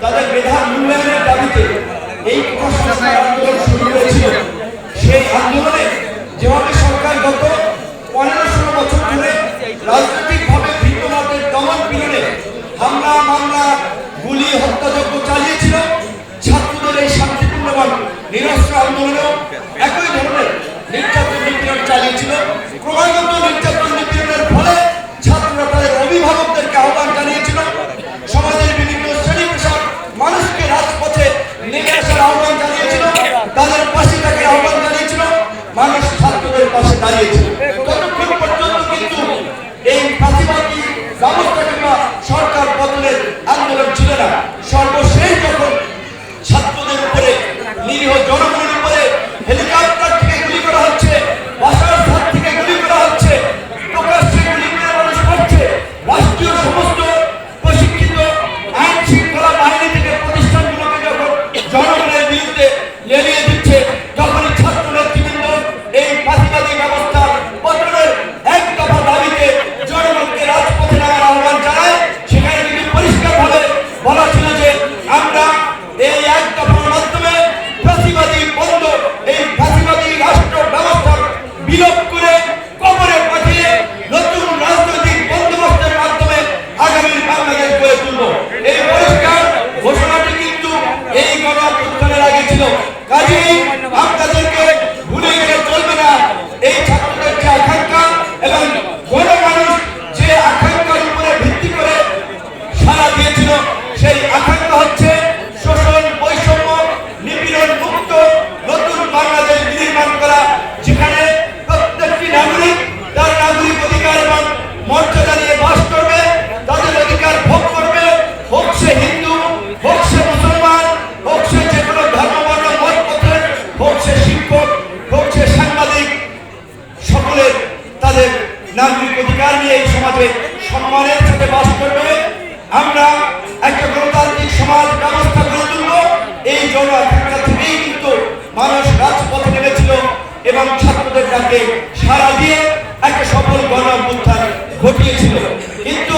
তাদের মেধার মূল্যায়নের দাবিতে এই সংস্কার আন্দোলন শুরু হয়েছিল। সেই আন্দোলনে যেভাবে সরকার গত 15-16 বছর ধরে রাজনৈতিকভাবে ভিন্ন মতের দমন পীড়নে হামলা মামলা গুলি হত্যাযজ্ঞ চালিয়েছিল, ছাত্রদের এই শান্তিপূর্ণ নিরস্ত্র আন্দোলনেও একই ধরনের নির্যাতন নিপীড়ন চালিয়েছিল। ক্রমাগত নির্যাতন নিপীড়নের ফলে ছাত্ররা তাদের অভিভাবকদেরকে আহ্বান জানিয়েছিল, সমাজের বিভিন্ন শ্রেণী পেশার মানুষকে রাজপথে নেমে আসার আহ্বান জানিয়েছিল, তাদের পাশে থাকার আহ্বান জানিয়েছিল, মানুষ ছাত্রদের পাশে দাঁড়িয়েছিল। ততক্ষণ পর্যন্ত কিন্তু এই ফাঁসিবাদী ব্যবস্থা কিংবা সরকার পতনের আন্দোলন ছিল না। সর্বশেষ যখন ছাত্রদের উপরে, নিরীহ জনগণের উপরে হেলিকপ্টার থেকে গুলি করা হচ্ছে, বাসার ছাদ থেকে গুলি করা হচ্ছে, প্রকাশ্যে গুলি করে মানুষ মারছে, রাষ্ট্রীয় সমস্ত প্রশিক্ষিত আইন শৃঙ্খলা বাহিনী থেকে প্রতিষ্ঠানগুলোকে যখন জনগণের বিরুদ্ধে লেলিয়ে দিচ্ছে, তখনই ছাত্র নেতৃবৃন্দ এই ফাঁসিবাদী ব্যবস্থা পতনের এক দফা দাবিতে জনগণকে রাজপথে নামার আহ্বান জানায়। সেখানে কিন্তু পরিষ্কারভাবে বলা ছিল যে আমরা এই এক দফার মাধ্যমে ফাঁসিবাদী বন্ধ, এই ফাঁসিবাদী রাষ্ট্র ব্যবস্থা বিলোপ করে কবরে পাঠিয়ে নতুন রাজনৈতিক বন্দোবস্তের মাধ্যমে আগামী বাংলাদেশ গড়ে তুলব। এই পরিষ্কার ঘোষণাটি কিন্তু এই গণ-অভ্যুত্থানের আগে ছিল। কাজেই আপনাদেরকে ভুলে গেলে চলবে না। এই ছাত্রদের যে আকাঙ্ক্ষা এবং গণমানুষ যে আকাঙ্ক্ষার উপরে ভিত্তি করে সাড়া দিয়েছিল, সেই আকাঙ্ক্ষা হচ্ছে শোষণ, বৈষম্য, নিপীড়ন মুক্ত নতুন বাংলাদেশ নির্মাণ করা, যেখানে প্রত্যেকটি নাগরিক তার নাগরিক অধিকার এবং মর্যাদা নিয়ে বাস করবে, তাদের অধিকার ভোগ করবে, হোক সে হিন্দু, হোক সে মুসলমান, হোক সে যে কোনো ধর্মবর্ণ মত পথের, হোক সে শিক্ষক, হোক সে সাংবাদিক, সকলের তাদের নাগরিক অধিকার নিয়ে এই সমাজে সম্মানের সাথে বাস করবে। আমরা একটা গণতান্ত্রিক সমাজ ব্যবস্থা গড়ে তুলব। এই জন আকাঙ্ক্ষা থেকেই কিন্তু মানুষ রাজপথে নেমেছিল এবং ছাত্রদের ডাকে সাড়া দিয়ে একটা সফল গণ-অভ্যুত্থান ঘটিয়েছিল। কিন্তু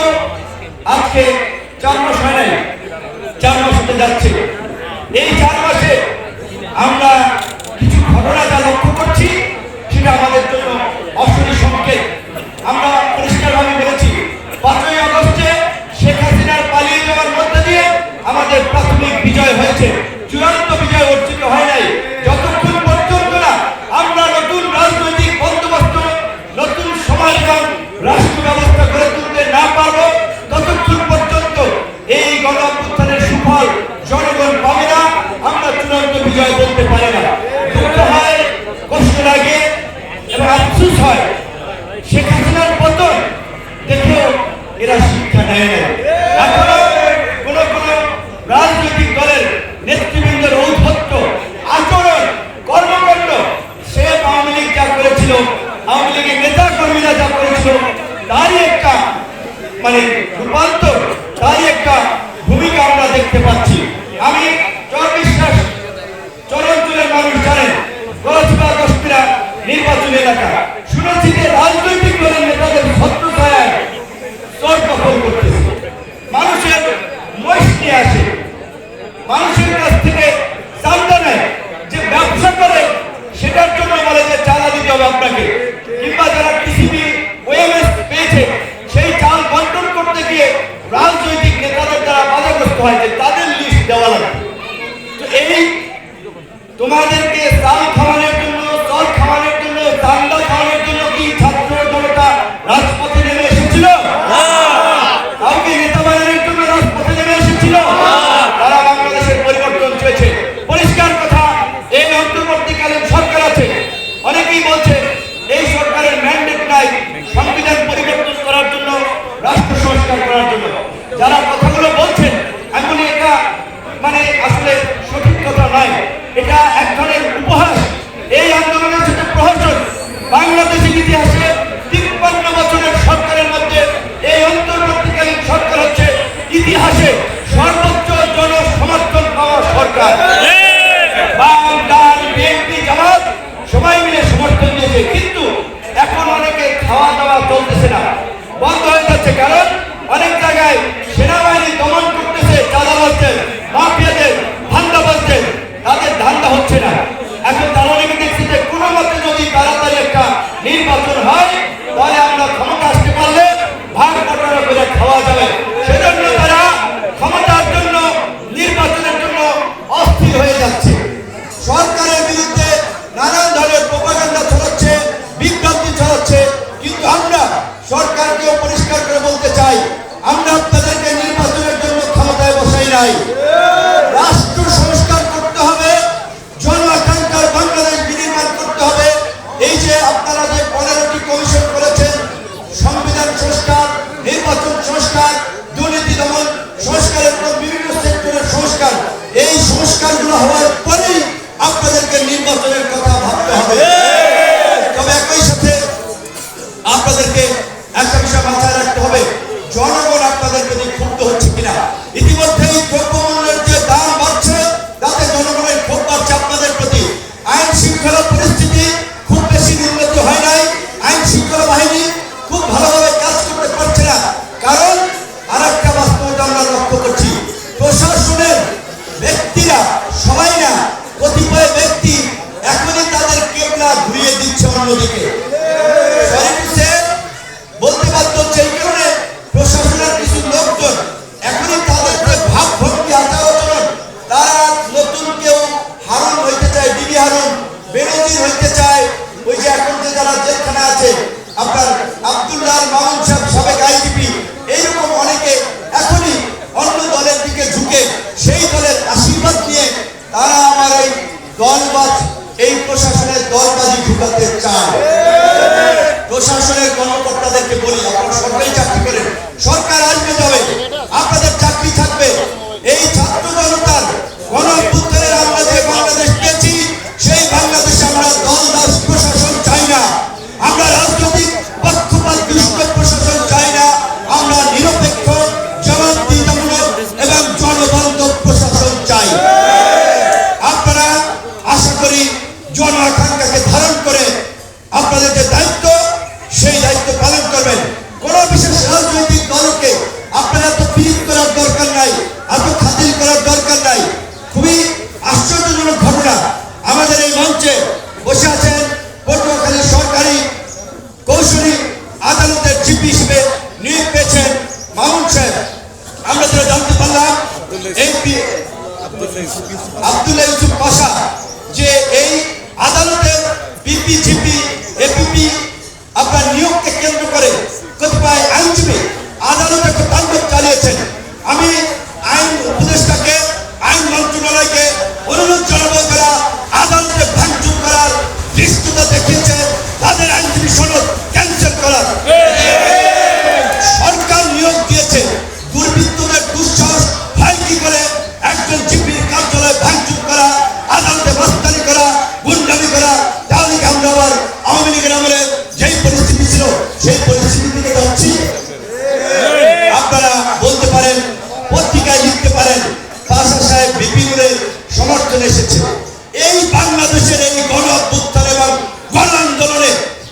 আজকে 4 মাস হয় নাই, 4 মাস হতে যাচ্ছে। এই 4 মাসে আমরা কিছু ঘটনা যা লক্ষ্য করছি, সেটা আমাদের জন্য অশনি সংকেত। আমরা পরিষ্কারভাবে বলেছি, 5ই আগস্টে শেখ হাসিনার পালিয়ে যাওয়ার মধ্যে দিয়ে আমাদের প্রাথমিক বিজয় হয়েছে, চূড়ান্ত বিজয় অর্জিত হয় নাই। যতক্ষণ পর্যন্ত না আমরা নতুন রাজনৈতিক বন্দোবস্ত, নতুন সমাজ এবং রাষ্ট্র ব্যবস্থা গড়ে তুলতে না পারবো, ততক্ষণ পর্যন্ত এই গণ-অভ্যুত্থানের সুফল জনগণ পাবে না। আমরা চূড়ান্ত বিজয় বলতে পারি না। দুঃখ হয়, কষ্ট লাগে এবং আফসোস হয়, শেখ হাসিনার পতন দেখেও এরা শিক্ষা নেয় না। এখনো কোন কোন রাজনৈতিক দলের নেতৃবৃন্দের ঔদ্ধত্য, আচরণ, কর্মকাণ্ড, সে আওয়ামী লীগ যা করেছিল, আওয়ামী লীগের নেতা কর্মীরা যা করেছিল, তারই একটা রূপান্তর, তারই একটা ভূমিকা আমরা দেখতে পাচ্ছি। আমি বিশ্বাস চরঞ্চলের মানুষ জানেন, গলাচিপা নির্বাচনী এলাকা, শুনেছি যে রাজনৈতিক দলের নেতাদের ছত্রছায়ায় চর দখল করতেছে, মানুষের মহিষ নিয়ে আসে, মানুষের কাছ থেকে চাঁদা নেয়, যে ব্যবসা করে সেটার জন্য বলে যে চাঁদা দিতে হবে আপনাকে, কিংবা যারা টিসিবি ওএমএস পেয়েছে সেই চাল বন্টন করতে গিয়ে রাজনৈতিক নেতাদের দ্বারা বাধাগ্রস্ত হয় যে তাদের লিস্ট দেওয়া লাগবে। তো এই তোমাদেরকে চাল খাওয়ানোর জন্য, জল খাওয়ানোর জন্য, চান্দা খাওয়ানোর জন্য কি ছাত্র জনতা রাজপথে নেমে এসেছিল? কাউকে নেতা বানানোর জন্য রাজপথে নেমে এসেছিল? তারা বাংলাদেশের পরিবর্তন চেয়েছে। পরিষ্কার কথা, এই অন্তর্বর্তীকালীন সরকার আছে, অনেকেই বলছে এই সরকারের ম্যান্ডেট নাই সংবিধান পরিবর্তন করার জন্য, রাষ্ট্র সংস্কার করার জন্য। যারা কথাগুলো বলছেন, আমি বলি এটা নাই। রাষ্ট্র সংস্কার করতে হবে, জন আকাঙ্ক্ষার বাংলাদেশ বিনির্মাণ করতে হবে। এই যে আপনারা যে 15টি কমিশন করেছেন, সংবিধান সংস্কার, নির্বাচন সংস্কার, দুর্নীতি দমন সংস্কারের পর বিভিন্ন সেক্টরের সংস্কার, এই সংস্কারগুলো হওয়ার পরেই আপনাদেরকে নির্বাচনের কথা ভাবতে হবে। তবে একই সাথে আপনাদেরকে একটা বিষয় মাথায় রাখতে হবে, জনগণ আপনাদের প্রতি ক্ষুব্ধ হচ্ছে কিনা। ইতিমধ্যেই দ্রব্যমূল্যের যে দাম বাড়ছে, তাতে জনগণের ক্ষোভ বাড়ছে আপনাদের প্রতি। আইন শৃঙ্খলা পরিস্থিতি খুব বেশি উন্নতি হয় নাই, আইন শৃঙ্খলা বাহিনী খুব ভালোভাবে কাজ করতে পারছে না। কারণ আর একটা বাস্তবতা আমরা লক্ষ্য করছি, প্রশাসনের ব্যক্তিরা, সবাই না, কতিপয় ব্যক্তি এখনই তাদের কেবলা ঘুরিয়ে দিচ্ছে অন্যদিকে। বলতে বাধ্য হচ্ছে এই কারণে প্রশাসনের কিছু লোকজন এখনই তাদের যে ভাবভঙ্গি, আচার আচরণ, তারা নতুন কেউ হারুন হইতে চায়, ডিবি হারুন, বেনজির হইতে চায়। ওই যে এখন যে যারা জেলখানা আছে, আপনার আব্দুল্লাহ মামুন সাহেব, সাবেক আইজিপি, এইরকম অনেকে এখনই অন্য দলের দিকে ঝুঁকে সেই দলের আশীর্বাদ নিয়ে তারা আমার এই দলবাজ, এই প্রশাসনের দলবাজি ঢুকাতে চায়। প্রশাসনের কর্মকর্তাদেরকে বলি, আপনারা সরকারি চাকরি করেন, সরকার আসবে যাবে, আপনাদের চাকরি থাকবে। এই ছাত্র জনতার গণঅভ্যুত্থানের আমরা যে বাংলাদেশ পেয়েছি, সেই বাংলাদেশে আমরা দলদাস প্রশাসন চাই না, আমরা রাজনৈতিক পক্ষপাত দুষ্ট প্রশাসন চাই না, আমরা নিরপেক্ষ, জবাবদিহিতামূলক এবং জনবান্ধব প্রশাসন চাই। আপনারা আশা করি জন আকাঙ্ক্ষাকে ধারণ করে আপনাদের যে দায়িত্ব, সেই দায়িত্ব পালন করবেন। কোন বিশেষ রাজনৈতিক দলকে আপনারা তো পীড়িত করার দরকার নাই, এত খাতির করার দরকার নাই। খুবই আশ্চর্যজনক ঘটনা, আমাদের এই মঞ্চে বসে আছেন পটুয়াখালী সরকারি কৌশলী আদালতের জিপি হিসেবে নিয়োগ পেয়েছেন মামুন সাহেব। আমরা যেটা জানতে পারলাম এমপি আব্দুল্লাহ ইউসুফ পাশা যে এই আদালতের পিপি, জিপি, এপিপি আপনার নিয়োগকে কেন্দ্র করে কতিপয় আইনজীবী আদালতে তাণ্ডব চালিয়েছেন। আমি আইন উপদেষ্টাকে, আইন মন্ত্রণালয়কে অনুরোধ জানাবো, যারা আদালতে ভাঙচুর করার দৃষ্টতা দেখিয়েছে তাদের আইনজীবী সনদ ক্যান্সেল করার। সরকার নিয়োগ দিয়েছে, দুর্বৃত্তদের দুঃসাহস হয় কি করে একজন জিপির কার্যালয় ভাঙচুর করা, আদালতে মাস্তানি করা, গুন্ডামি করা। তাহলে কি আমরা আবার আওয়ামী লীগের আমলে যেই পরিস্থিতি ছিল সেই পরিস্থিতি থেকে যাচ্ছি? আপনারা বলতে পারেন, পত্রিকায় লিখতে পারেন, পাশা সাহেব বিপিনুরের সমর্থন এসেছে। এই বাংলাদেশের এই গণ অভ্যুত্থান এবং গণ আন্দোলনে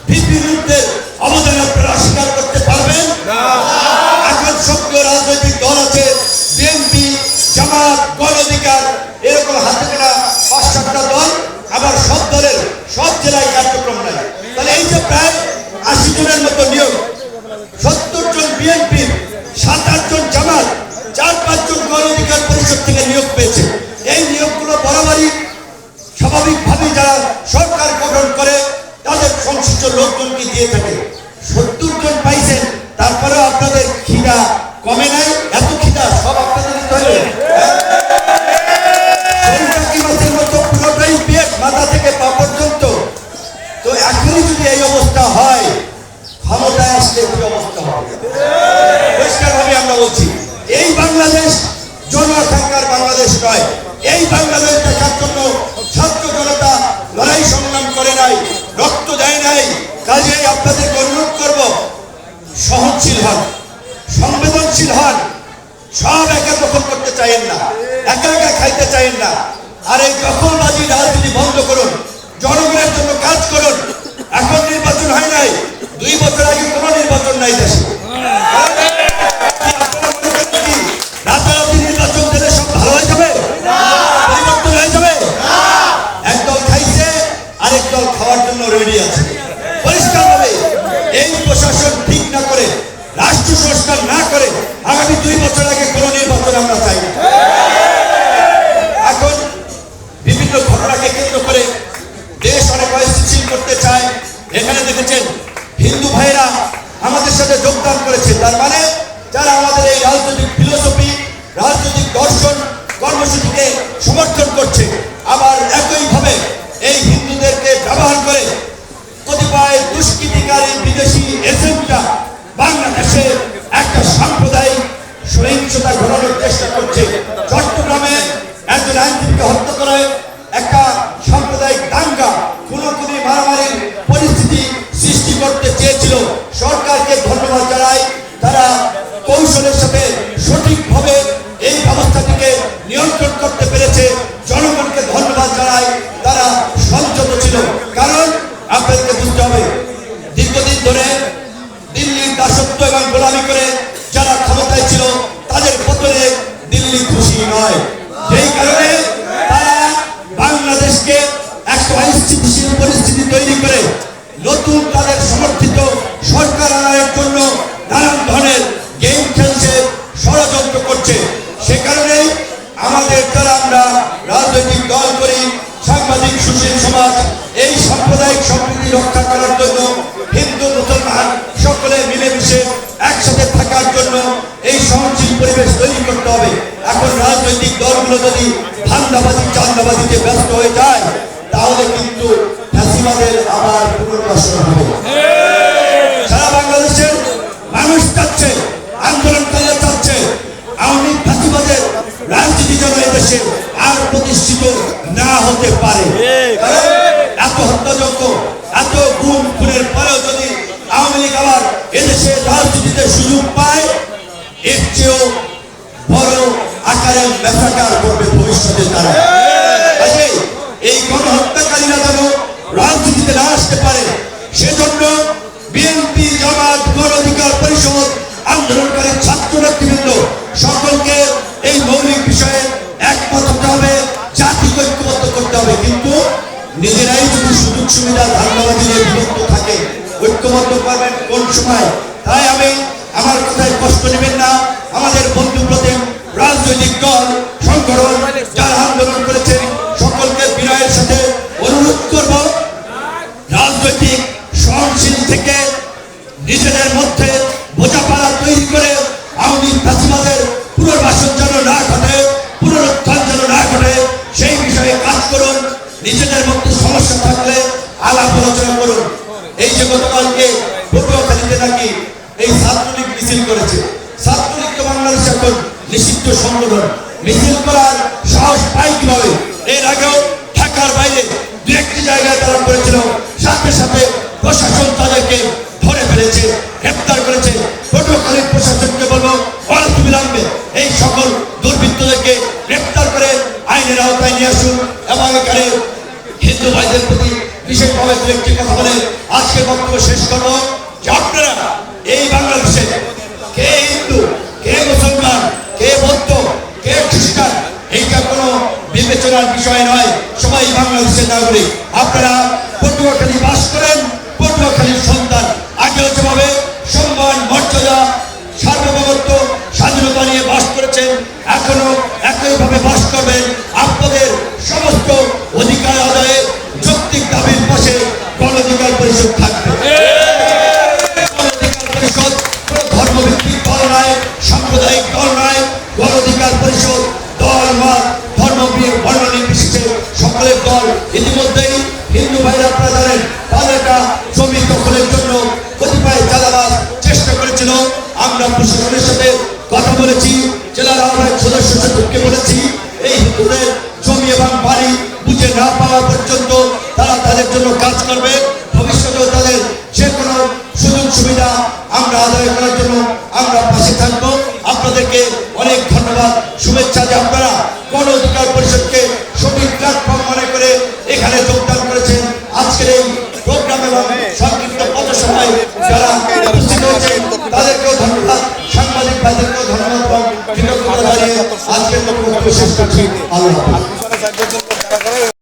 বিপিনুরদের অবদান আপনারা অস্বীকার করতে পারবেন না। এখন সক্রিয় রাজনৈতিক দল আছে, বিএনপি, জামাত, গণ অধিকার, এরকম হাতে গোনা 5-7টা দল, আবার সব দলের সব জেলায় কার্যক্রম নাই। তাহলে এই যে প্রায় 80 জনের মতো নিয়োগ, 70 জন বিএনপির, 7-8 জন জামাত, 4-5 জন গণ অধিকার পরিষদ থেকে নিয়োগ পেয়েছে। এই নিয়োগগুলো বরাবরই স্বাভাবিকভাবেই যারা সরকার গঠন করে তাদের সংশ্লিষ্ট লোকজনকে দিয়ে থাকে। 70 জন পাইছেন, তারপরেও আপনাদের খিদা কমে নাই। এত খিদা সব আপনাদের দিতে হবে। পুরোটাই পেট, মাথা থেকে পা পর্যন্ত। তো এখনই যদি এই অবস্থা হয়, ক্ষমতায় আসলে কি অবস্থা হবে? পরিষ্কার ভাবে আমরা বলছি, এই বাংলাদেশ জন আকাঙ্ক্ষার বাংলাদেশ নয়। এই বাংলাদেশ দেখার জন্য ছাত্র জনতা লড়াই সংগ্রাম করে নাই, রক্ত দেয় নাই। কাজেই আপনাদেরকে অনুরোধ করব, সহনশীল হন, সংবেদনশীল হন। সব একা দখল করতে চাইেন না, একা একা খাইতে চাইেন না। আর এই দখলবাজি রাজনীতি বন্ধ করুন, জনগণের জন্য কাজ করুন। এখন নির্বাচন হয় নাই, 2 বছর আগে কোনো নির্বাচন নাই দেশে। রাতারাতি নির্বাচন দিলে সব ভালো হয়ে যাবে, পরিবর্তন হয়ে যাবে? একদল খাইছে, আরেক দল খাওয়ার জন্য রেডি আছে। পরিষ্কার ভাবে এই প্রশাসন ঠিক না করে, রাষ্ট্র সংস্কার না করে আগামী 2 বছর আগে কোনো নির্বাচন আমরা চাই না। এখন বিভিন্ন ঘটনাকে কেন্দ্র করে দেশ অনেক অস্থিতিশীল করতে চায়। এখানে দেখেছেন হিন্দু ভাইরা আমাদের সাথে যোগদান করেছে, তার মানে যারা আমাদের এই রাজনৈতিক ফিলোসফি, রাজনৈতিক দর্শন করছে। চট্টগ্রামে একজন আইনজীবীকে হত্যা করে একটা সাম্প্রদায়িক দাঙ্গা খুনোখুনি মারামারির পরিস্থিতি সৃষ্টি করতে চেয়েছিল। সরকারকে ধন্যবাদ জানাই, তারা কৌশলের সাথে সঠিকভাবে এই ব্যবস্থাটিকে নিয়ন্ত্রণ করতে পেরেছে। জনগণকে ধন্যবাদ জানাই, তারা সংযত ছিল। কারণ আপনাদেরকে বুঝতে হবে, দীর্ঘদিন ধরে দিল্লির দাসত্ব এবং গোলামি করে যারা ক্ষমতায় ছিল তাদের পতনে দিল্লি খুশি নয়। যেই কারণে তারা বাংলাদেশকে একটা অস্থিতিশীল পরিস্থিতি তৈরি করে নতুন তাদের সমর্থিত সরকার আনার জন্য নানান ধরনের গেম খেলছে, ষড়যন্ত্র করছে। সে কারণে আমাদের যারা আমরা রাজনৈতিক দল করি, সাংবাদিক সুশীল সমাজ, এই সাম্প্রদায়িক সম্প্রীতি রক্ষা করার জন্য হিন্দু মুসলমান সকলে মিলেমিশে একসাথে থাকার জন্য এই সহনশীল পরিবেশ তৈরি করতে হবে। এখন রাজনৈতিক দলগুলো যদি ধান্দাবাজি চাঁদাবাজিতে ব্যস্ত হয়ে যায় তাহলে কিন্তু ফ্যাসিবাদের আবার পুনর্বাসন হবে। সারা বাংলাদেশের মানুষ চাচ্ছে, আন্দোলনকারীরা চাচ্ছে আওয়ামী ফ্যাসিবাদের রাজনীতি যেন এদেশে আর প্রতিষ্ঠিত না হতে পারে। এত হত্যাযজ্ঞ, এত গুম খুনের পরেও যদি আওয়ামী লীগ আবার এদেশে রাজনীতিতে সুযোগ পায়, এর চেয়েও বড় আকারে মেসাকার করবে ভবিষ্যতে তারা। এই গণহত্যাকারীরা যেন রাজনীতিতে না আসতে পারে, সেজন্য বিএনপি, জামাত, গণ অধিকার পরিষদ, আন্দোলনকারী ছাত্র নেতৃবৃন্দ সকলকে এই মৌলিক বিষয়ে একমত হতে হবে, জাতিকে ঐক্যবদ্ধ করতে হবে। কিন্তু নিজেরাই যদি সুযোগ সুবিধা ধান্দাবাজি নিয়ে বিভক্ত থাকে, ঐক্যবদ্ধ করবেন কোন সময়? তাই আমি আমার কথায় কষ্ট নেবেন না। আমাদের বন্ধু প্রতিম রাজনৈতিক দল সংগঠন যারা আন্দোলন করেছেন সকলকে বিনয়ের সাথে অনুরোধ করব, রাজনৈতিক সহনশীল থেকে নিজেদের মধ্যে বোঝাপড়া তৈরি করে আওয়ামী ফ্যাসিবাদের পুনর্বাসন যেন না ঘটে, পুনরুত্থান যেন না ঘটে, সেই বিষয়ে কাজ করুন। নিজেদের মধ্যে সমস্যা থাকলে আলাপ আলোচনা করুন। এই যে গতকালকে পটুয়াখালীতে নাকি এই ছাত্রলীগ মিছিল করেছে, ছাত্রলীগ তো বাংলাদেশ এখন নিষিদ্ধ সংগঠন, মিছিল করার সাহস পায় কিভাবে? এর আগেও ঢাকার বাইরে দু একটি জায়গায় তারা করেছিল, সাথে সাথে প্রশাসন তাদেরকে ধরে ফেলেছে, গ্রেপ্তার করেছে। পটুয়াখালীর প্রশাসনকে বলবো অনতিবিলম্বে এই সকল দুর্বৃত্তদেরকে গ্রেপ্তার করে আইনের আওতায় নিয়ে আসুন এবং এখানে হিন্দু ভাইদের প্রতি বিশেষভাবে দু একটি কথা বলে আজকের বক্তব্য শেষ করবো। যে আপনারা এই বাংলাদেশে কে হিন্দু, কে মুসলমান, কে বৌদ্ধ, কে খ্রিস্টান, এইটা কোনো বিবেচনার বিষয় নয়। সবাই বাংলাদেশের নাগরিক। আপনারা পটুয়াখালী বাস করেন, পটুয়াখালীর সন্তান। আগেও যেভাবে সম্মান, মর্যাদা, সার্বভৌমত্ব, স্বাধীনতা নিয়ে বাস করেছেন, এখনো একইভাবে বাস করবেন। আপনাদের সমস্ত অধিকার আদায়ে যৌক্তিক দাবির পাশে গণ অধিকার পরিষদ থাকবে। গণ অধিকার পরিষদ কোনো ধর্মভিত্তিক দল নয়, সাম্প্রদায়িক দল নয়। গণ অধিকার পরিষদ দল, মত, ধর্ম, বর্ণ নির্বিশেষে সকলের দল। ইতিমধ্যেই হিন্দু ভাইরা আপনারা জানেন তাদেরটা জমি দখলের জন্য কতিপয় চাঁদাবাজ চেষ্টা করেছিল। আমরা প্রশাসনের সাথে কথা বলেছি, জেলার আহ্বায়ক সদস্য সচিবকে বলেছি এই হিন্দুদের জমি এবং বাড়ি বুঝে না পাওয়া পর্যন্ত তারা তাদের জন্য কাজ করবে। ভবিষ্যতেও তাদের যে কোনো সুযোগ সুবিধা আমরা আদায় করার জন্য আমরা পাশে থাকবো। আপনাদেরকে অনেক ধন্যবাদ, শুভেচ্ছা যে আপনারা গণ অধিকার পরিষদকে সঠিক প্ল্যাটফর্ম মনে করে এখানে যোগদান করেছেন। আজকের এই প্রোগ্রাম এবং সংক্ষিপ্ত পথসভায় যারা উপস্থিত হয়েছেন তাদেরকেও ধন্যবাদ, সাংবাদিক ভাইদেরকেও ধন্যবাদ এবং কৃতজ্ঞতা জানিয়ে আজকের বক্তব্য শেষ করছি। আল্লাহ হাফেজ।